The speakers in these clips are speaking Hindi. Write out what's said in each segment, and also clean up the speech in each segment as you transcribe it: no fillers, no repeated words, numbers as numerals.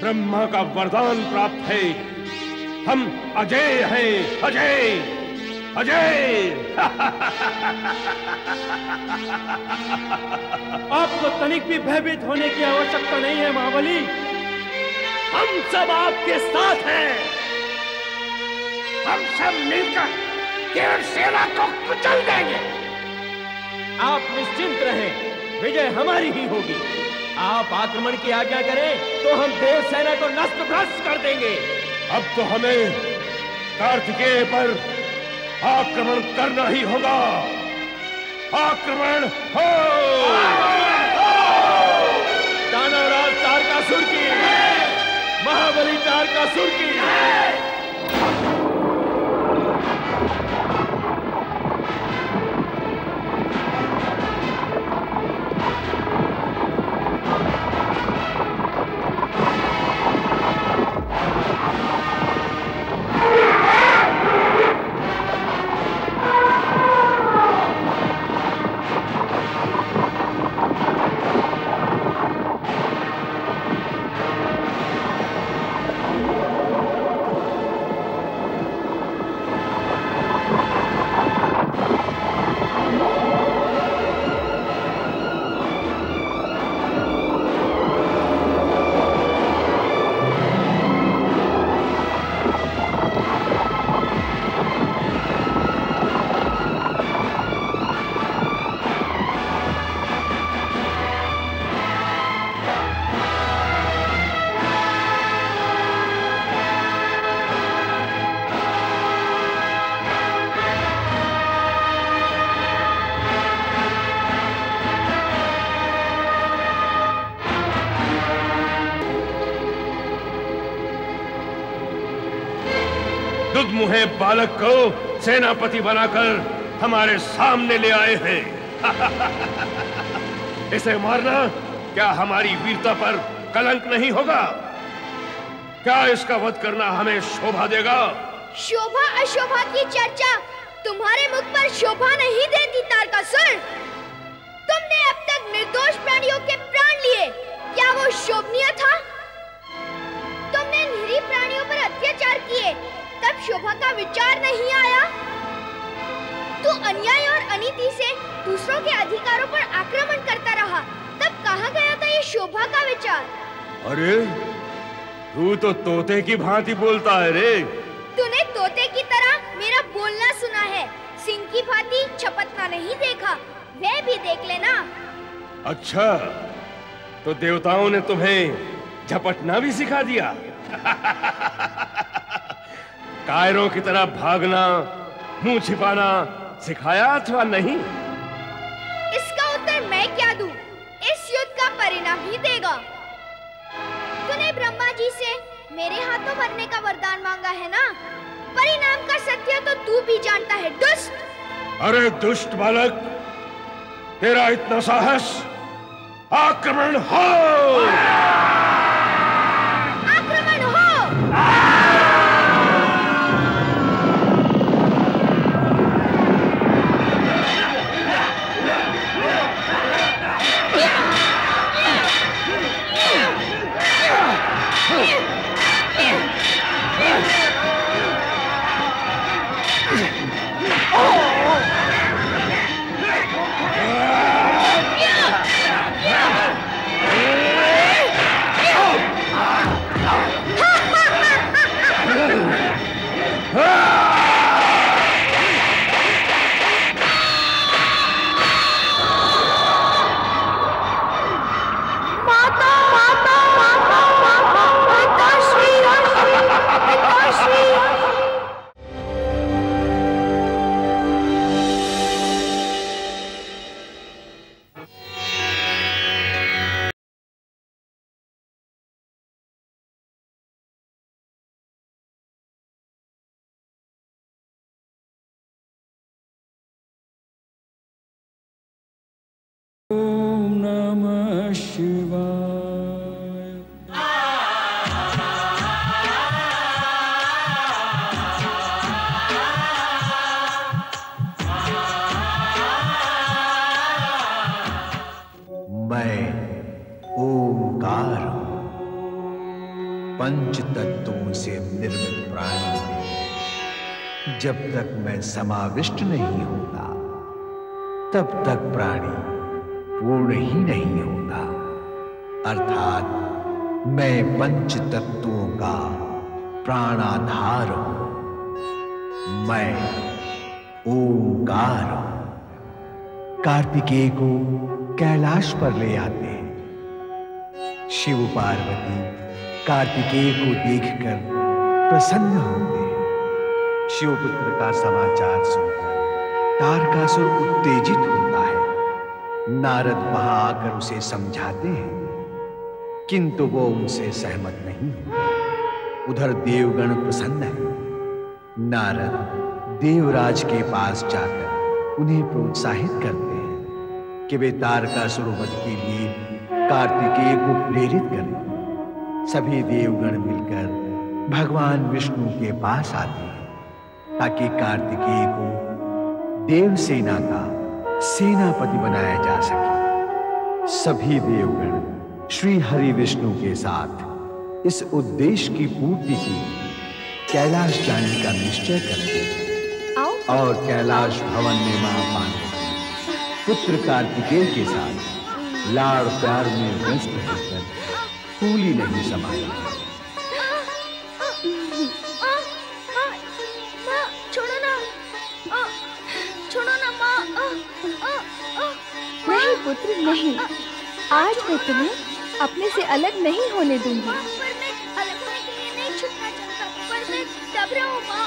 ब्रह्मा का वरदान प्राप्त है। हम अजय हैं, अजय अजय। आपको तनिक भी भयभीत होने की आवश्यकता नहीं है महाबली। हम सब आपके साथ हैं। हम सब मिलकर देव सेना को कुचल देंगे। आप निश्चिंत रहें, विजय हमारी ही होगी। आप आक्रमण की आज्ञा करें तो हम देव सेना को नष्ट भ्रष्ट कर देंगे। अब तो हमें कार्तिकेय पर आक्रमण करना ही होगा। आक्रमण हो! दानवराज तारकासुर की, महाबली तारकासुर की। दुधमुहे बालक को सेनापति बनाकर हमारे सामने ले आए हैं। इसे मारना क्या हमारी वीरता पर कलंक नहीं होगा? क्या इसका वध करना हमें शोभा देगा? शोभा अशोभा की चर्चा तुम्हारे मुख पर शोभा नहीं देती तारकासुर। तुमने अब तक निर्दोष प्राणियों के प्राण लिए, क्या वो शोभनीय था? तुमने निरीह प्राणियों पर अत्याचार किए, तब शोभा का विचार नहीं आया? तू अन्याय और अनीति से दूसरों के अधिकारों पर आक्रमण करता रहा, तब कहाँ गया था ये शोभा का विचार? अरे तू तो तोते की भांति बोलता है रे। तूने तोते की तरह मेरा बोलना सुना है, सिंह की भांति छपटना नहीं देखा, वह भी देख लेना। अच्छा, तो देवताओं ने तुम्हें झपटना भी सिखा दिया? कायरों की तरह भागना, मुंह छिपाना सिखाया अथवा नहीं? इसका उत्तर मैं क्या दूं? इस युद्ध का परिणाम ही देगा। तूने ब्रह्मा जी से मेरे हाथों मरने का वरदान मांगा है ना? परिणाम का सत्य तो तू भी जानता है, दुष्ट। अरे दुष्ट बालक, तेरा इतना साहस! आक्रमण हो! आक्रमण हो! ओम नमः शिवाय। मैं ओंकार हूं। पंच तत्वों से निर्मित प्राणी में जब तक मैं समाविष्ट नहीं होता, तब तक प्राणी पूर्ण ही नहीं होता। अर्थात मैं पंच तत्वों का प्राणाधार हूं। मैं ओंकार हूं। कार्तिकेय को कैलाश पर ले आते हैं। शिव पार्वती कार्तिकेय को देखकर प्रसन्न होते हैं। शिवपुत्र का समाचार सुनकर तारकासुर उत्तेजित होता है। नारद वहां आकर उसे समझाते हैं, किंतु वो उनसे सहमत नहीं है। उधर देवगण प्रसन्न है। नारद देवराज के पास जाकर उन्हें प्रोत्साहित करते हैं कि वे तारकासुर वध के लिए कार्तिकेय को प्रेरित करें। सभी देवगण मिलकर भगवान विष्णु के पास आते हैं ताकि कार्तिकेय को देवसेना का सेनापति बनाया जा सके। सभी देवगण श्री हरि विष्णु के साथ इस उद्देश्य की पूर्ति के लिए कैलाश जाने का निश्चय करते हैं और कैलाश भवन में मां पार्वती पुत्र कार्तिकेय के साथ लाड़ प्यार में व्यस्त होकर फूली नहीं समाई। छोड़ो ना माँ। नहीं पुत्र नहीं, आज मैं तुम्हें अपने से अलग नहीं होने दूंगी। पर मैं अलग होने के लिए नहीं छूटना चाहता, पर मैं दब रहा हूँ माँ।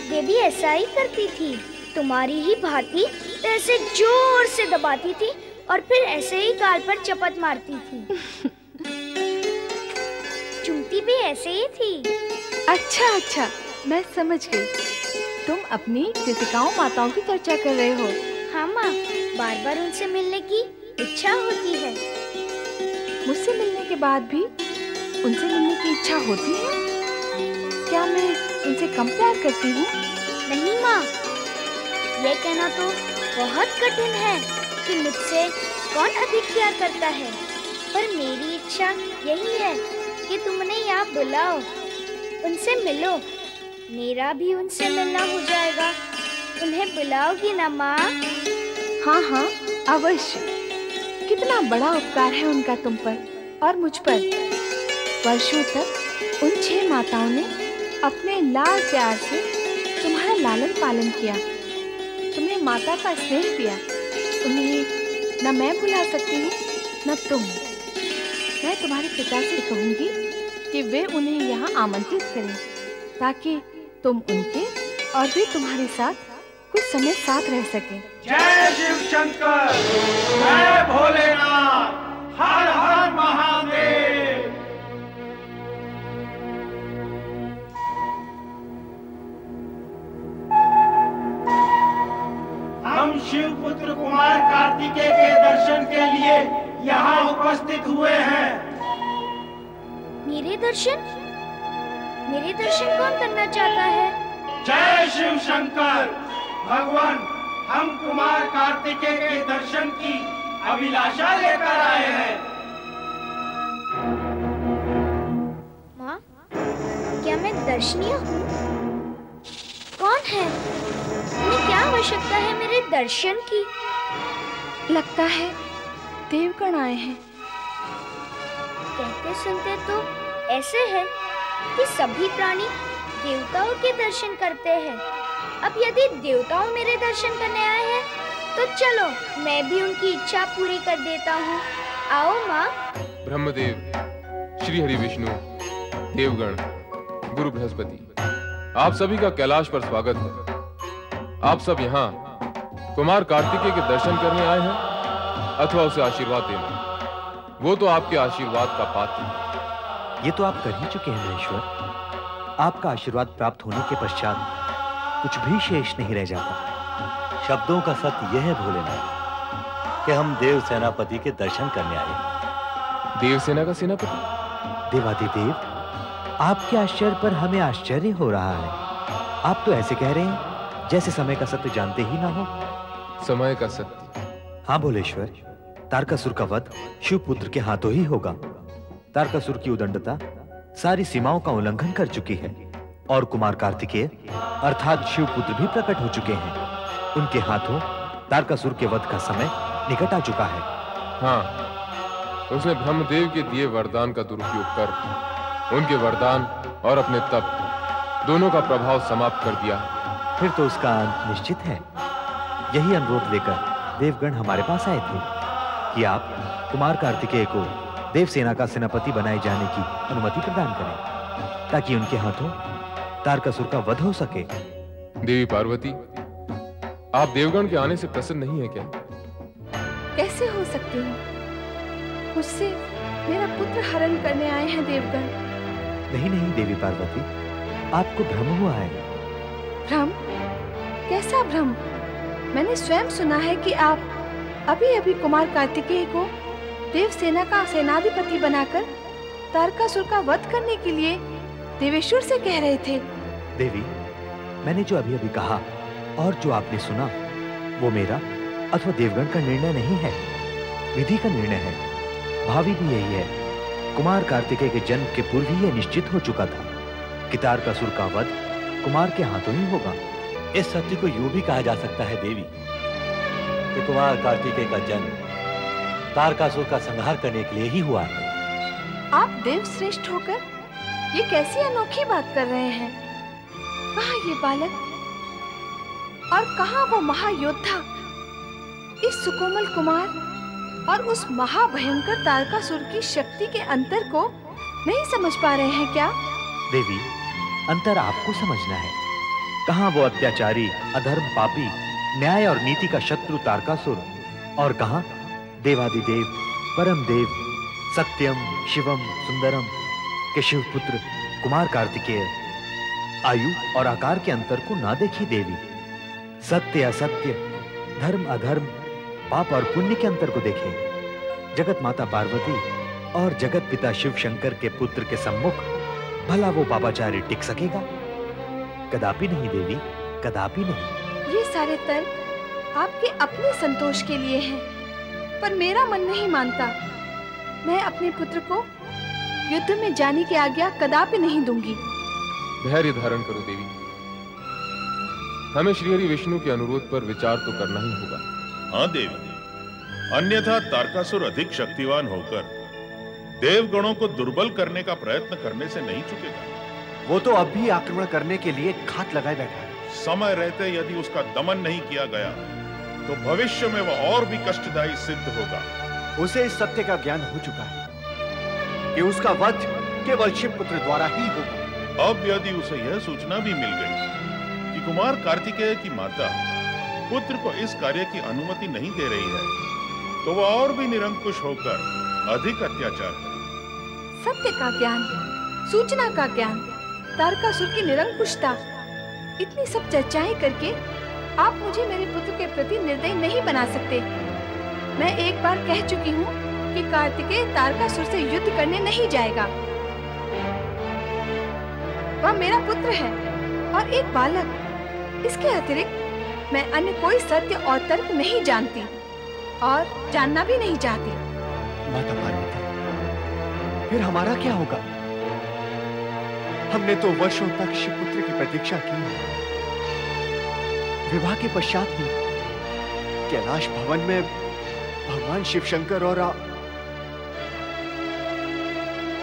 देवी ऐसा ही करती थी, तुम्हारी ही भांति ऐसे जोर से दबाती थी और फिर ऐसे ही गाल पर चपत मारती थी। चुमती भी ऐसे ही थी। अच्छा, मैं समझ गई। तुम अपनी कृतिकाओं माताओं की चर्चा कर रहे हो। हाँ माँ, बार बार उनसे मिलने की इच्छा होती है। मुझसे मिलने के बाद भी उनसे मिलने की इच्छा होती है? क्या मैं उनसे कम प्यार करती हूँ? नहीं माँ, ये कहना तो बहुत कठिन है कि मुझसे कौन अधिक प्यार करता है, पर मेरी इच्छा यही है कि तुम उन्हें यहाँ बुलाओ, उनसे मिलो। मेरा भी उनसे मिलना हो जाएगा। उन्हें बुलाओगी ना माँ? हाँ, अवश्य। कितना बड़ा उपकार है उनका तुम पर और मुझ पर। वर्षों तक उन 6 माताओं ने अपने लाड प्यार से तुम्हारा लालन पालन किया, तुम्हें माता का स्नेह दिया। उन्हें न मैं भुला सकती हूँ न तुम। मैं तुम्हारे पिता से कहूँगी कि वे उन्हें यहाँ आमंत्रित करें ताकि तुम उनके और वे तुम्हारे साथ कुछ समय साथ रह सकें। जय शिव शंकर, जय भोलेनाथ, हर हर महादेव। हम शिव पुत्र कुमार कार्तिकेय के दर्शन के लिए यहाँ उपस्थित हुए हैं। मेरे दर्शन कौन करना चाहता है? जय शिव शंकर। भगवान, हम कुमार कार्तिकेय के दर्शन की अभिलाषा लेकर आए हैं। माँ, क्या मैं दर्शनीय हूँ? कौन है? उन्हें क्या आवश्यकता है मेरे दर्शन की? लगता है देवगण आए हैं। कहते सुनते तो ऐसे है कि सभी प्राणी देवताओं के दर्शन करते हैं। अब यदि देवताओं मेरे दर्शन करने आए हैं तो चलो मैं भी उनकी इच्छा पूरी कर देता हूँ। आओ माँ। ब्रह्मदेव, श्री हरि विष्णु, देवगण, गुरु बृहस्पति, आप सभी का कैलाश पर स्वागत है। आप सब यहाँ कुमार कार्तिकेय के दर्शन करने आए हैं अथवा उसे आशीर्वाद देने? वो तो आपके आशीर्वाद का पात्र है। ये तो आप कर ही चुके हैं ईश्वर। आपका आशीर्वाद प्राप्त होने के पश्चात कुछ भी शेष नहीं रह जाता। शब्दों का सत्य यह है भोलेनाथ कि हम देव सेनापति के दर्शन करने आए। देवसेना का सेनापति? देवादिदेव, आपके आश्चर्य पर हमें आश्चर्य हो रहा है। आप तो ऐसे कह रहे हैं जैसे समय का सत्य जानते ही ना हो। समय का सत्य? हाँ भोलेश्वर, तारकासुर का वध शिवपुत्र के हाथों ही होगा। तारकासुर की उदंडता सारी सीमाओं का उल्लंघन कर चुकी है और कुमार कार्तिकेय अर्थात शिवपुत्र भी प्रकट हो चुके हैं। उनके हाथों तारकासुर के वध का समय निकट आ चुका है। हाँ, उसने ब्रह्मदेव के दिए वरदान का दुरुपयोग कर उनके वरदान और अपने तप दोनों का प्रभाव समाप्त कर दिया। फिर तो उसका अंत निश्चित है। यही अनुरोध लेकर देवगण हमारे पास आए थे कि आप कुमार कार्तिकेय को देवसेना का सेनापति बनाए जाने की अनुमति प्रदान करें ताकि उनके हाथों तारकासुर का वध हो सके। देवी पार्वती, आप देवगण के आने से प्रसन्न नहीं है क्या? कैसे हो सकती हूँ? मुझसे मेरा पुत्र हरण करने आए हैं देवगण। नहीं नहीं देवी पार्वती, आपको भ्रम हुआ है। भ्रम? कैसा भ्रम? मैंने स्वयं सुना है कि आप अभी अभी कुमार कार्तिकेय को देवसेना का सेनाधिपति बनाकर तारकासुर का वध करने के लिए देवेश्वर से कह रहे थे। देवी, मैंने जो अभी अभी कहा और जो आपने सुना वो मेरा अथवा देवगण का निर्णय नहीं है, विधि का निर्णय है। भावी भी यही है। कुमार कार्तिकेय के जन्म के पूर्व ही यह निश्चित हो चुका था कि तारकासुर का वध कुमार के हाथों ही होगा। इस सत्य को यूं भी कहा जा सकता है देवी कि कुमार कार्तिकेय का जन्म तारकासुर का संहार करने के लिए ही हुआ है। आप देव श्रेष्ठ होकर ये कैसी अनोखी बात कर रहे हैं? कहाँ ये बालक और कहाँ वो महायोद्धा इस सुकोमल कुमार और उस महाभयंकर तारकासुर की शक्ति के अंतर को नहीं समझ पा रहे हैं क्या? देवी, अंतर आपको समझना है। कहाँ वो अत्याचारी, अधर्म, पापी, न्याय और नीति का शत्रु तारकासुर और कहाँ देवादिदेव, परम देव, सत्यम, शिवम, सुंदरम के शिवपुत्र कुमार कार्तिकेय। आयु और आकार के अंतर को ना देखी देवी, सत्य असत्य, धर्म अधर्म, पाप और पुण्य के अंतर को देखें। जगत माता पार्वती और जगत पिता शिव शंकर के पुत्र के सम्मुख भला वो पापाचारी टिक सकेगा? कदापि नहीं देवी, कदापि नहीं। ये सारे तर्क आपके अपने संतोष के लिए हैं, पर मेरा मन नहीं मानता। मैं अपने पुत्र को युद्ध में जाने की आज्ञा कदापि नहीं दूंगी। धैर्य धारण करो देवी, हमें श्री हरि विष्णु के अनुरोध पर विचार तो करना ही होगा। हाँ देवी, अन्यथा तारकासुर अधिक शक्तिवान होकर देवगणों को दुर्बल करने का प्रयत्न करने से नहीं चुकेगा। वो तो अब भी आक्रमण करने के लिए घात लगाए बैठा है। समय रहते यदि उसका दमन नहीं किया गया तो भविष्य में वह और भी कष्टदायी सिद्ध होगा। उसे इस सत्य का ज्ञान हो चुका है कि उसका वध केवल शिवपुत्र द्वारा ही होगा। अब यदि उसे यह सूचना भी मिल गई कि कुमार कार्तिकेय की माता पुत्र को इस कार्य की अनुमति नहीं दे रही है, तो वह और भी निरंकुश होकर अधिक अत्याचार करेगी। सत्य का ज्ञान, सूचना का ज्ञान, तारकासुर की निरंकुशता, इतनी सब चर्चाएं करके आप मुझे मेरे पुत्र के प्रति निर्दयी नहीं बना सकते। मैं एक बार कह चुकी हूँ कि कार्तिकेय तारकासुर से युद्ध करने नहीं जाएगा। वह मेरा पुत्र है और एक बालक। इसके अतिरिक्त मैं अन्य कोई सत्य और तर्क नहीं जानती और जानना भी नहीं चाहती। माता पार्वती, फिर हमारा क्या होगा? हमने तो वर्षों तक शिवपुत्र की प्रतीक्षा की है। विवाह के पश्चात ही कैलाश भवन में भगवान शिव शंकर और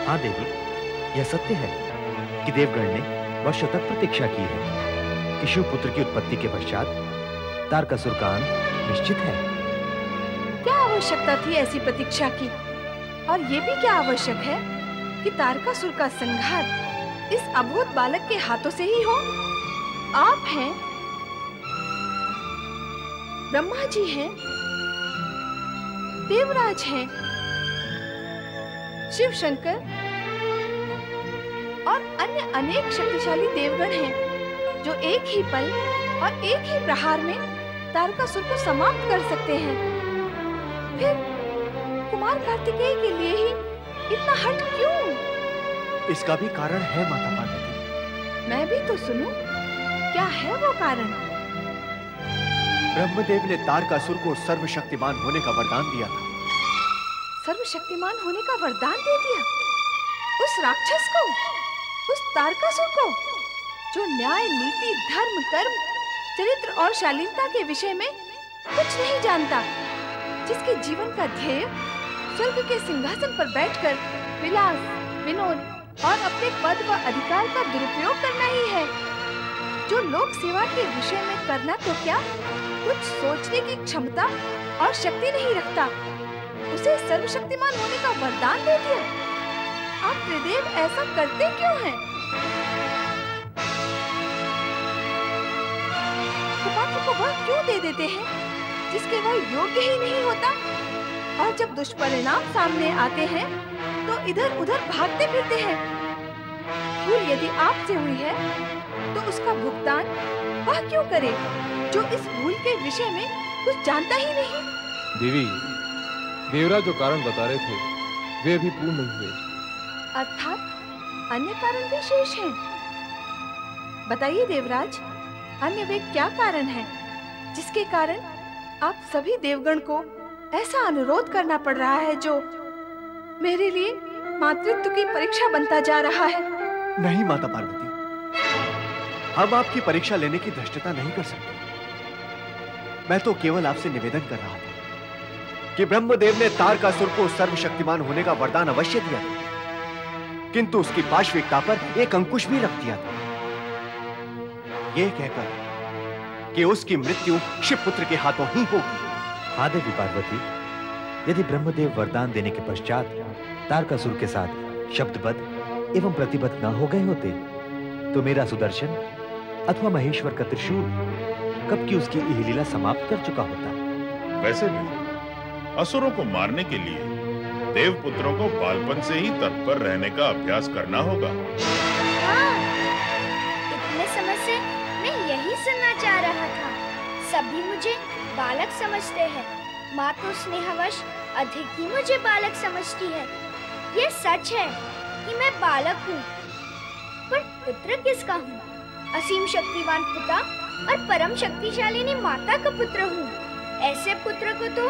हाँ देवी, यह सत्य है कि देवगण ने वर्षों तक प्रतीक्षा की है कि शिवपुत्र की उत्पत्ति के पश्चात तारकासुर का अंत निश्चित है। क्या आवश्यकता थी ऐसी प्रतीक्षा की? और ये भी क्या आवश्यक है कि तारकासुर का संहार इस अबोध बालक के हाथों से ही हो? आप हैं, ब्रह्मा जी हैं, देवराज हैं, शिव शंकर और अन्य अनेक शक्तिशाली देवगण हैं जो एक ही पल और एक ही प्रहार में तारकासुर को समाप्त कर सकते हैं। फिर कुमार कार्तिकेय के लिए ही इतना हठ क्यों? इसका भी कारण है माता पार्वती। मैं भी तो सुनूं, क्या है वो कारण? ब्रह्मदेव ने तारकासुर को सर्वशक्तिमान होने का वरदान दिया था सर्वशक्तिमान होने का वरदान दे दिया उस राक्षस को, उस तारकासुर को, जो न्याय, नीति, धर्म, कर्म, चरित्र और शालीनता के विषय में कुछ नहीं जानता, जिसके जीवन का ध्येय स्वर्ग के सिंहासन पर बैठकर विलास, विनोद और अपने पद व अधिकार का दुरुपयोग करना ही है, जो लोक सेवा के विषय में करना तो क्या, कुछ सोचने की क्षमता और शक्ति नहीं रखता, उसे सर्वशक्तिमान होने का वरदान दे दिया। आप त्रिदेव ऐसा करते क्यों हैं? कुपात्र को वह क्यों दे देते हैं जिसके वह योग्य ही नहीं होता, और जब दुष्परिणाम सामने आते हैं तो इधर उधर भागते फिरते हैं। भूल यदि आपसे हुई है तो उसका भुगतान वह क्यों करे जो इस भूल के विषय में कुछ जानता ही नहीं। देवी, देवराज जो कारण बता रहे थे वे अभी पूर्ण नहीं हुए। अर्थात अन्य कारण भी शेष हैं। बताइए देवराज, अन्य वे क्या कारण हैं जिसके कारण आप सभी देवगण को ऐसा अनुरोध करना पड़ रहा है जो मेरे लिए मातृत्व की परीक्षा बनता जा रहा है? नहीं माता पार्वती, हम आपकी परीक्षा लेने की धृष्टता नहीं कर सकते। मैं तो केवल आपसे निवेदन कर रहा था कि ब्रह्मदेव ने तारकासुर को सर्वशक्तिमान होने का वरदान अवश्य दिया था, किंतु उसकी पाशविकता पर एक अंकुश भी रख दिया था, यह कहकर कि उसकी मृत्यु शिवपुत्र के हाथों ही होगी। हाँ देवी पार्वती, यदि ब्रह्मदेव वरदान देने के पश्चात तारकासुर के साथ शब्दबद्ध एवं प्रतिबद्ध न हो गए होते तो मेरा सुदर्शन अथवा महेश्वर का त्रिशूल कब की उसकी यह लीला समाप्त कर चुका होता। वैसे भी असुरों को मारने के लिए देवपुत्रों को बालपन से ही तत्पर रहने का अभ्यास करना होगा। हाँ, इतने समय से मैं यही सुनना चाह रहा था। सभी मुझे बालक समझते हैं, माँ तो स्नेहवश अधिक ही मुझे बालक समझती है। ये सच है कि मैं बालक हूँ, पर पुत्र किसका हूँ? असीम शक्तिवान पिता और परम शक्तिशालिनी माता का पुत्र हूँ। ऐसे पुत्र को तो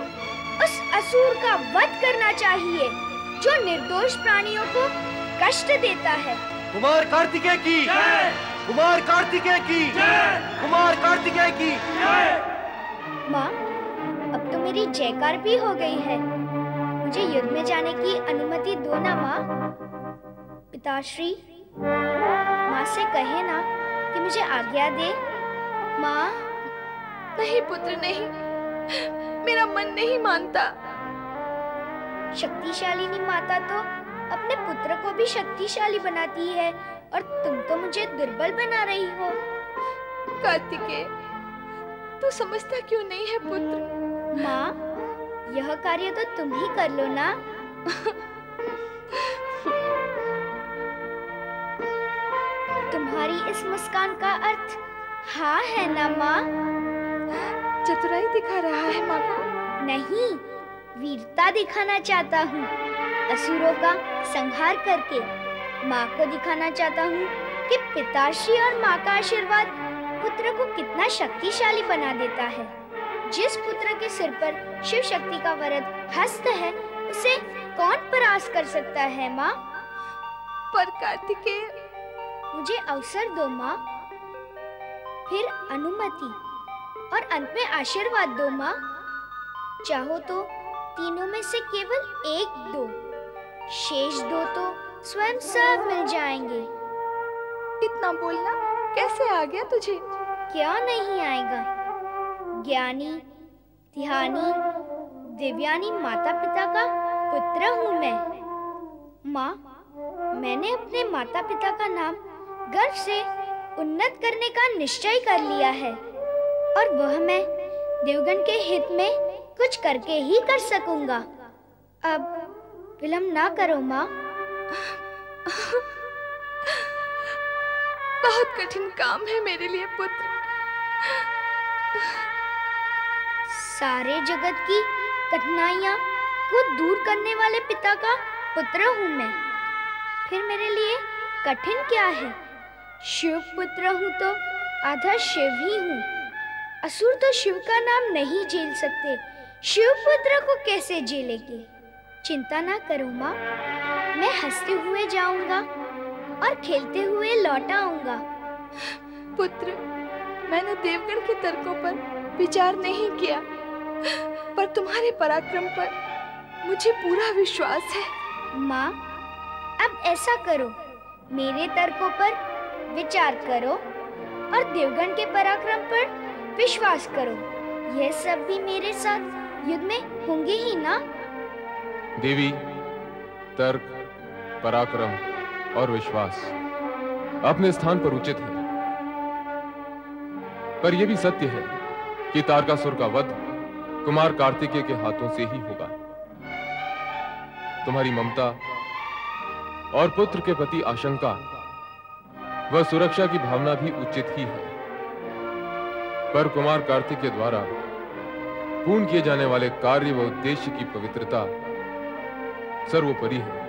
उस असुर का वध करना चाहिए जो निर्दोष प्राणियों को कष्ट देता है। कुमार कार्तिकेय की जय! कुमार कार्तिकेय की जय! कुमार कार्तिकेय की जय! माँ, अब तो मेरी जयकार भी हो गई है। मुझे युद्ध में जाने की अनुमति दो ना माँ। पिताश्री, माँ से कहे ना कि मुझे आज्ञा दे। माँ। नहीं पुत्र, नहीं, मेरा मन नहीं मानता। शक्तिशालिनी माता तो अपने पुत्र को भी शक्तिशाली बनाती है और तुम तो मुझे दुर्बल बना रही हो। कार्तिकेय, तू समझता क्यों नहीं है पुत्र? माँ, यह कार्य तो तुम ही कर लो ना। तुम्हारी इस मुस्कान का अर्थ हाँ है ना माँ? चतुराई दिखा रहा है माँ को? नहीं, वीरता दिखाना चाहता हूँ। असुरों का संहार करके माँ को दिखाना चाहता हूँ कि पिताश्री और माँ का आशीर्वाद पुत्र को कितना शक्तिशाली बना देता है। जिस पुत्र के सिर पर शिव शक्ति का वरद हस्त है, उसे कौन परास्त कर सकता है माँ? पर कार्तिकेय, मुझे अवसर दो माँ, फिर अनुमति और अंत में आशीर्वाद दो माँ। चाहो तो तीनों में से केवल एक दो, शेष दो तो स्वयं सब मिल जाएंगे। इतना बोलना कैसे आ गया तुझे? क्या नहीं आएगा? ज्ञानी, ध्यानी, दिव्यानी माता पिता का पुत्र हूँ मैं। माँ, मैंने अपने माता पिता का नाम गर्व से उन्नत करने का निश्चय कर लिया है, और वह मैं देवगण के हित में कुछ करके ही कर सकूंगा। अब विलंब ना करो माँ। बहुत कठिन काम है मेरे लिए पुत्र। सारे जगत की कठिनाइयाँ को दूर करने वाले पिता का पुत्र हूँ मैं। फिर मेरे लिए कठिन क्या है? शिव पुत्र हूँ तो आधा शिव ही हूँ। असुर तो शिव का नाम नहीं झेल सकते, शिव पुत्र को कैसे झेलेंगे? चिंता ना करो माँ, मैं हंसते हुए जाऊंगा और खेलते हुए लौट आऊंगा। पुत्र, मैंने देवगण के तर्कों पर विचार नहीं किया, पर तुम्हारे पराक्रम पर मुझे पूरा विश्वास है। माँ, अब ऐसा करो, मेरे तर्कों पर विचार करो और देवगण के पराक्रम पर विश्वास करो। यह सब भी मेरे साथ युद्ध में होंगे ही ना? देवी, तर्क, पराक्रम और विश्वास अपने स्थान पर उचित है, पर यह भी सत्य है कि तारकासुर का वध कुमार कार्तिकेय के हाथों से ही होगा। तुम्हारी ममता और पुत्र के प्रति आशंका व सुरक्षा की भावना भी उचित ही है, पर कुमार कार्तिकेय द्वारा पूर्ण किए जाने वाले कार्य व उद्देश्य की पवित्रता सर्वोपरि है।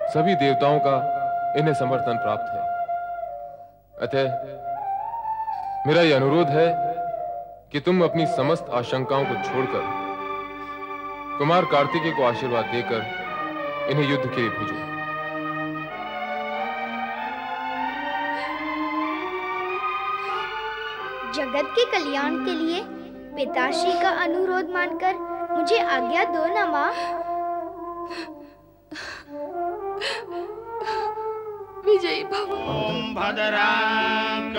सभी देवताओं का इन्हें समर्थन प्राप्त है। अतः मेरा यह अनुरोध है कि तुम अपनी समस्त आशंकाओं को छोड़कर कुमार कार्तिकेय को आशीर्वाद देकर इन्हें युद्ध के लिए भेजो। जगत के कल्याण के लिए पिताश्री का अनुरोध मानकर मुझे आज्ञा दो ना माँ। विजयी भव। ओम भद्रं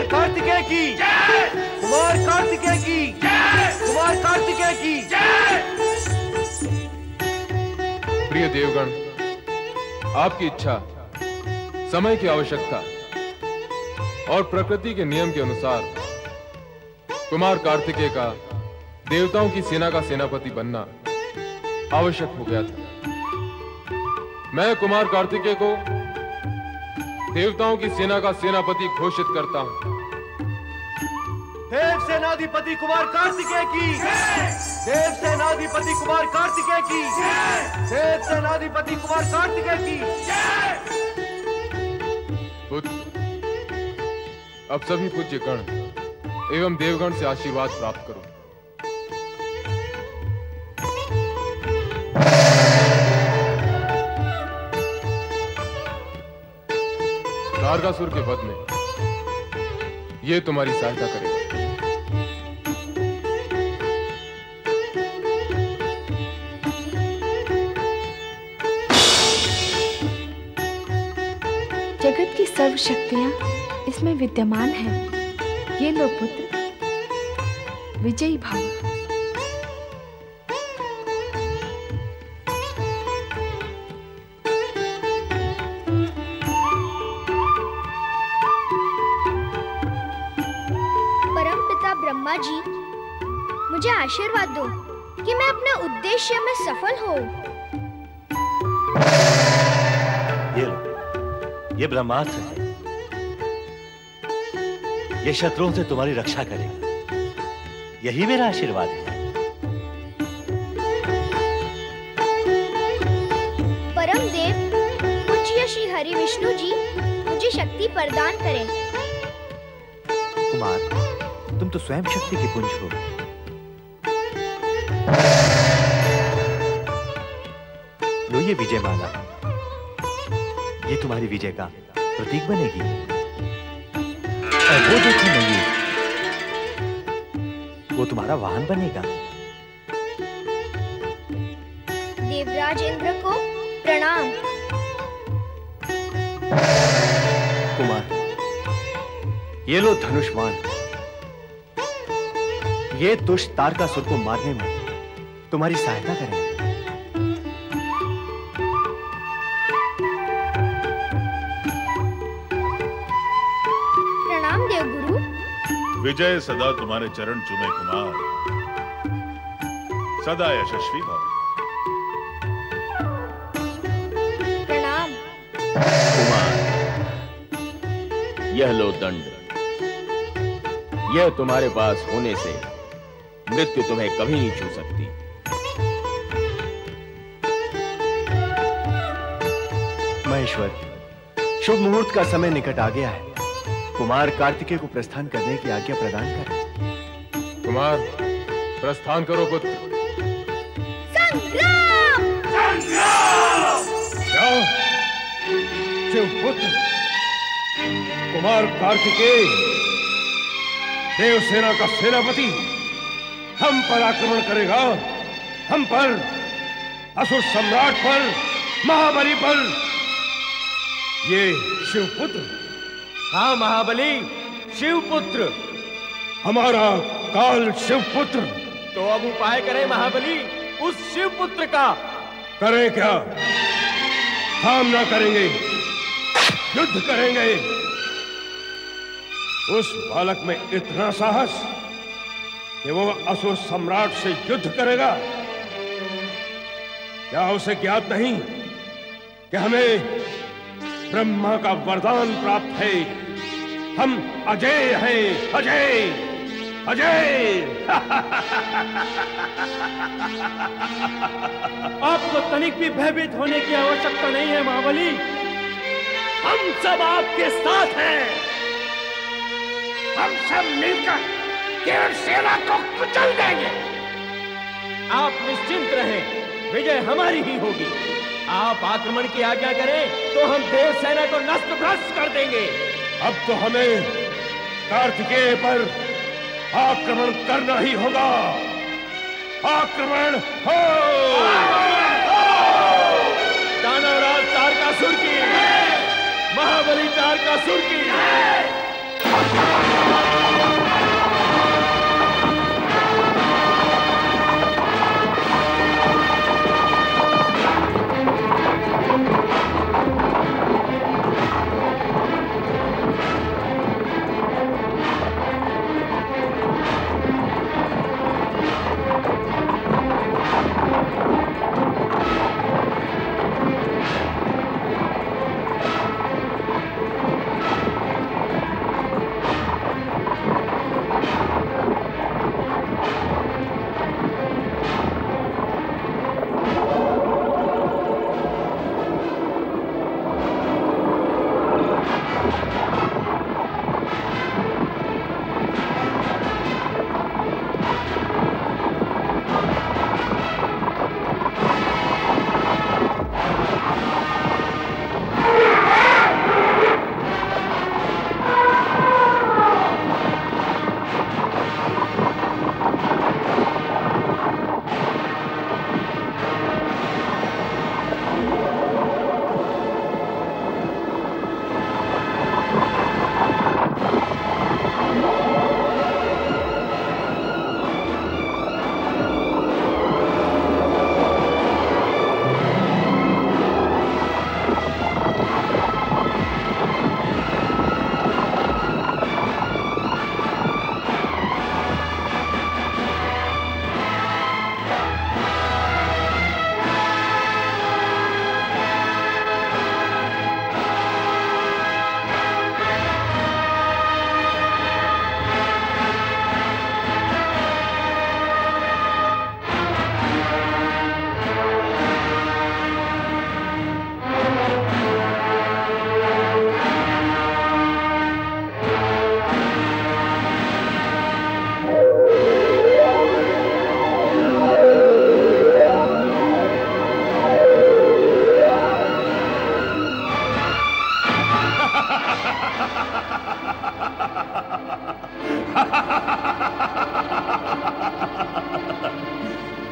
कार्तिकेय की जय, कुमार कार्तिकेय की जय, कुमार कार्तिकेय की जय। प्रिय देवगण, आपकी इच्छा, समय की आवश्यकता और प्रकृति के नियम के अनुसार कुमार कार्तिकेय का देवताओं की सेना का सेनापति बनना आवश्यक हो गया था। मैं कुमार कार्तिकेय को देवताओं की सेना का सेनापति घोषित करता हूं। देव सेनाधिपति कुमार कार्तिकेय की देव सेनाधिपति कुमार कार्तिकेय की देव सेनाधिपति कुमार कार्तिकेय की। पुत्र, अब सभी पूज्य गण एवं देवगण से आशीर्वाद प्राप्त करो। तारकासुर के वध में यह तुम्हारी सहायता करेगा। जगत की सर्व शक्तियां इसमें विद्यमान हैं। ये लो पुत्र, विजयी भव। परमपिता ब्रह्मा जी, मुझे आशीर्वाद दो कि मैं अपने उद्देश्य में सफल हूँ। ये लो, ये ब्रह्मास्त्र है। ये शत्रुओं से तुम्हारी रक्षा करेगा। यही मेरा आशीर्वाद है। परम देव पूज्य श्री हरि विष्णु जी मुझे शक्ति प्रदान करें। कुमार, तुम तो स्वयं शक्ति की पुंज हो। लो ये विजय माला, ये तुम्हारी विजय का प्रतीक बनेगी। और वो देखो मयूर, वो तुम्हारा वाहन बनेगा। देवराज इंद्र को प्रणाम। कुमार, ये लो धनुष्मान। ये दुष्ट तारकासुर को मारने में तुम्हारी सहायता करेंगे। देवगुरु। विजय सदा तुम्हारे चरण चूमे कुमार, सदा यशस्वी भव। प्रणाम। कुमार, यह लो दंड। यह तुम्हारे पास होने से मृत्यु तुम्हें कभी नहीं छू सकती। महेश्वर, शुभ मुहूर्त का समय निकट आ गया है। कुमार कार्तिकेय को प्रस्थान करने की आज्ञा प्रदान करें। कुमार, प्रस्थान करो पुत्र। संग्राम! क्या? शिवपुत्र कुमार कार्तिकेय, देवसेना का सेनापति हम पर आक्रमण करेगा? हम पर, असुर सम्राट पर, महाबली पर? ये शिवपुत्र? हाँ महाबली, शिवपुत्र। हमारा काल शिवपुत्र। तो अब उपाय करें महाबली उस शिवपुत्र का। करें क्या? सामना करेंगे, युद्ध करेंगे। उस बालक में इतना साहस कि वो असुर सम्राट से युद्ध करेगा? क्या उसे ज्ञात नहीं कि हमें ब्रह्मा का वरदान प्राप्त है? हम अजय हैं, अजय, अजय। आपको तनिक भी भयभीत होने की आवश्यकता नहीं है महाबली। हम सब आपके साथ हैं। हम सब मिलकर देवसेना को कुचल देंगे। आप निश्चिंत रहें, विजय हमारी ही होगी। आप आक्रमण की आज्ञा करें तो हम देवसेना को नष्ट भ्रष्ट कर देंगे। अब तो हमें कार्तिकेय पर आक्रमण करना ही होगा। आक्रमण हो! दानवराज तारकासुर की, महाबली तारकासुर की।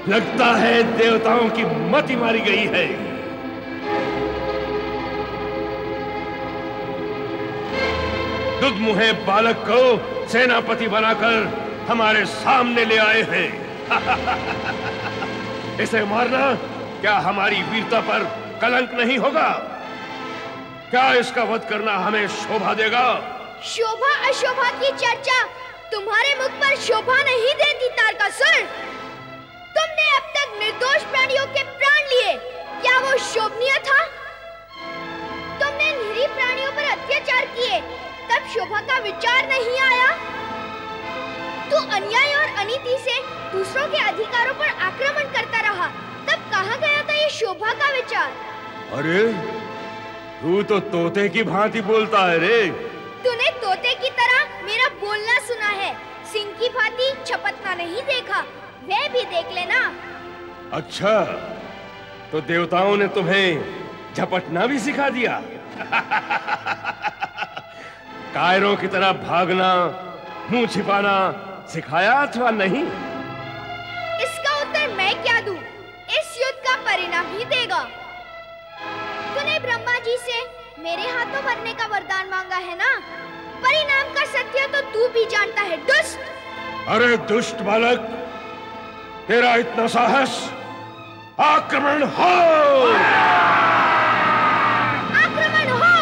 लगता है देवताओं की मति मारी गई है। दुधमुहे बालक को सेनापति बनाकर हमारे सामने ले आए हैं। इसे मारना क्या हमारी वीरता पर कलंक नहीं होगा? क्या इसका वध करना हमें शोभा देगा? शोभा अशोभा की चर्चा तुम्हारे मुख पर शोभा नहीं देती तारकासुर। तुमने अब तक निर्दोष प्राणियों के प्राण लिए, क्या वो शोभनीय था? तुमने निरीह प्राणियों पर अत्याचार किए, तब शोभा का विचार नहीं आया? तू अन्याय और अनीति से दूसरों के अधिकारों पर आक्रमण करता रहा, तब कहाँ गया था ये शोभा का विचार? अरे तू तो तोते की भांति बोलता है रे। तूने तोते की तरह मेरा बोलना सुना है, सिंह की भांति छपटना नहीं देखा, वह भी देख लेना। अच्छा, तो देवताओं ने तुम्हें झपटना भी सिखा दिया? कायरों की तरह भागना, मुंह छिपाना सिखाया अथवा नहीं? इसका उत्तर मैं क्या दूं? इस युद्ध का परिणाम ही देगा। तूने ब्रह्मा जी से मेरे हाथों मरने का वरदान मांगा है ना? परिणाम का सत्य तो तू भी जानता है, दुष्ट। अरे दुष्ट बालक, तेरा इतना साहस, आक्रमण हो! आक्रमण हो!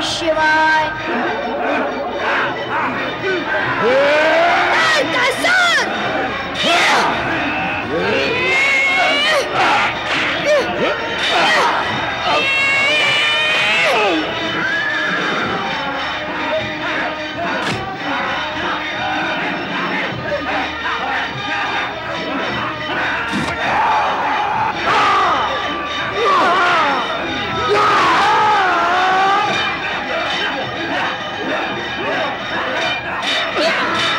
शिवाय। Yeah!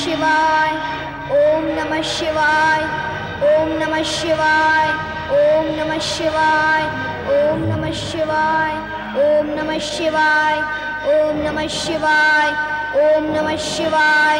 शिवाय, ओम नमः शिवाय, ओम नमः शिवाय, ओम नमः शिवाय, ओम नमः शिवाय, ओम नमः शिवाय, ओम नमः शिवाय, ओम नमः शिवाय।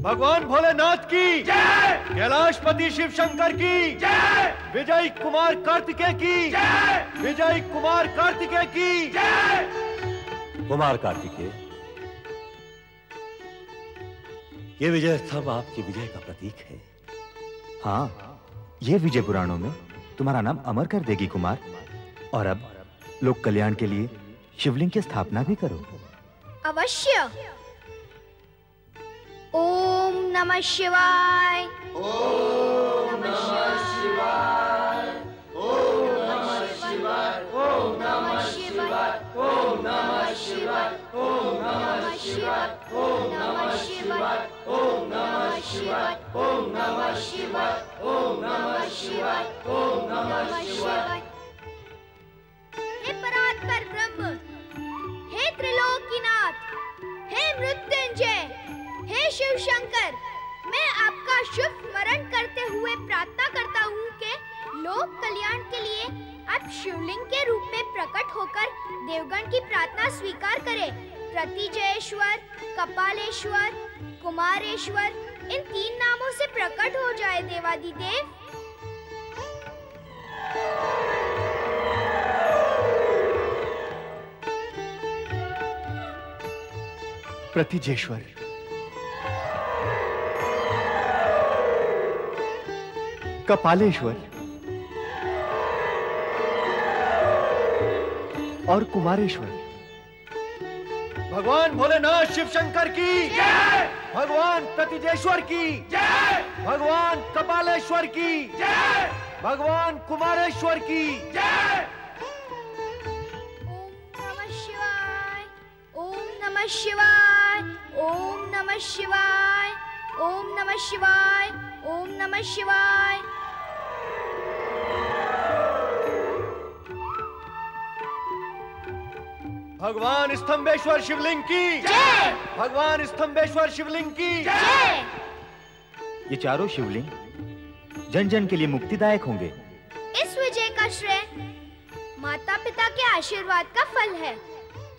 भगवान भोलेनाथ की जय, कैलाशपति शिव शंकर की जय, विजय कुमार कार्तिकेय की जय, विजय कुमार कार्तिकेय की जय। कुमार कार्तिकेय, ये विजय स्तंभ आपकी विजय का प्रतीक है। हाँ, ये विजय पुराणों में तुम्हारा नाम अमर कर देगी कुमार। और अब लोक कल्याण के लिए शिवलिंग की स्थापना भी करो। अवश्य। ओम नमः शिवाय, ओम नमः शिवाय, ओम नमः शिवाय, ओम नमः शिवाय, ओम नमः शिवाय, ओम नमः शिवाय, ओम नमः शिवाय, ओम नमः शिवाय, ओम नमः शिवाय, ओम नमः शिवाय, ओम नमः शिवाय। हे परात्पर ब्रह्म, हे त्रिलोकीनाथ, हे मृत्युंजय, हे शिव शंकर, मैं आपका शुभ स्मरण करते हुए प्रार्थना करता हूँ कि लोक कल्याण के लिए आप शिवलिंग के रूप में प्रकट होकर देवगण की प्रार्थना स्वीकार करें। प्रतिजयेश्वर, कपालेश्वर, कुमारेश्वर, इन 3 नामों से प्रकट हो जाए देवादिदेव। प्रतिजेश्वर, कपालेश्वर और कुमारेश्वर। भगवान भोलेनाथ शिव शंकर की जय, भगवान प्रतिजेश्वर की जय, भगवान कपालेश्वर की जय, भगवान कुमारेश्वर की जय। ओम नमः शिवाय, ओम नमः शिवाय, ओम नमः शिवाय, ओम नमः शिवाय। भगवान स्तंभेश्वर शिवलिंग की जय, भगवान स्तंभेश्वर शिवलिंग की जय। ये चारों शिवलिंग जन जन के लिए मुक्तिदायक होंगे। इस विजय का श्रेय माता पिता के आशीर्वाद का फल है।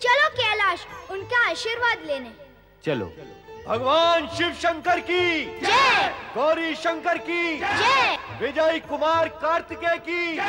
चलो कैलाश उनका आशीर्वाद लेने। चलो। भगवान शिव शंकर की जय, गौरी शंकर की जय, विजय कुमार कार्तिकेय की जय।